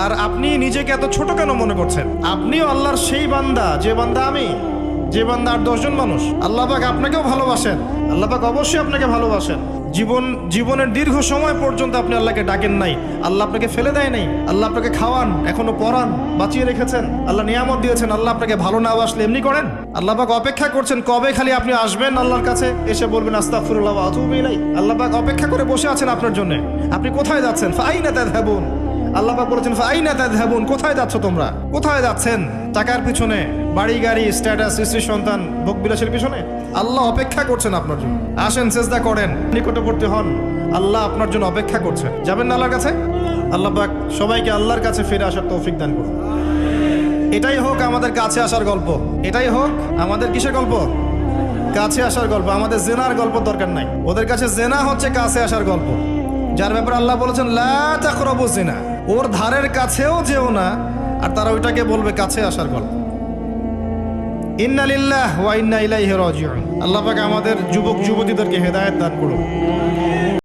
আর আপনি নিজেকে এত ছোট কেন মনে করছেন? আপনিও আল্লাহর সেই বান্দা, যে বান্দা আমি, যে বান্দা আর 10 জন মানুষ। আল্লাহ পাক আপনাকেও ভালোবাসেন, আল্লাহ পাক অবশ্যই আপনাকে ভালোবাসেন। জীবনের দীর্ঘ সময় পর্যন্ত আপনি আল্লাহকে ডাকেন নাই, আল্লাহ আপনাকে ফেলে দেয় নাই। আল্লাহ আপনাকে খাওয়ান, এখনো পরান, বাঁচিয়ে রেখেছেন, আল্লাহ নিয়ামত দিয়েছেন। আল্লাহ আপনাকে ভালো না বাসলে এমনি করেন? আল্লাহ পাক অপেক্ষা করছেন কবে খালি আপনি আসবেন আল্লাহর কাছে, এসে বলবেন আস্তাগফিরুল্লাহ ওয়া আতুবু ইলাইহি। আল্লাহ পাক অপেক্ষা করে বসে আছেন আপনার জন্য। আপনি কোথায় যাচ্ছেন? ফাআইনা তাযহাবুন। আল্লাহ পাক বলেছেন ফাআইনা তাযহাবুন, কোথায় যাচ্ছ তোমরা? কোথায় যাচ্ছেন? টাকার পিছনে, বাড়ি গাড়ি, স্ট্যাটাস, স্ত্রী সন্তান, ভোগবিলাসের পিছনে? আল্লাহ অপেক্ষা করছেন আপনার জন্য। আসেন, সেজদা করেন, নিকটবর্তী হন, আল্লাহ আপনার জন্য অপেক্ষা করছেন। যাবেন না আল্লাহর কাছে? আল্লাহ পাক সবাইকে আল্লাহর কাছে ফিরে আসার তৌফিক দান করুন। এটাই হোক আমাদের কাছে আসার গল্প, এটাই হোক আমাদের কিসের গল্প? কাছে আসার গল্প। আমাদের জেনার গল্প দরকার নাই, ওদের কাছে জেনা হচ্ছে কাছে আসার গল্প, যার ব্যাপারে আল্লাহ বলেছেন লা তাকরাবু জিনা, ওর ধারের কাছেও যেও না, আর তারা ওইটাকে বলবে কাছে আসার গল্প। ইন্না লিল্লাহি ওয়া ইন্না ইলাইহি রাজিউন। আল্লাহ পাক আমাদের যুবক যুবতীদেরকে হেদায়েত দান করুন।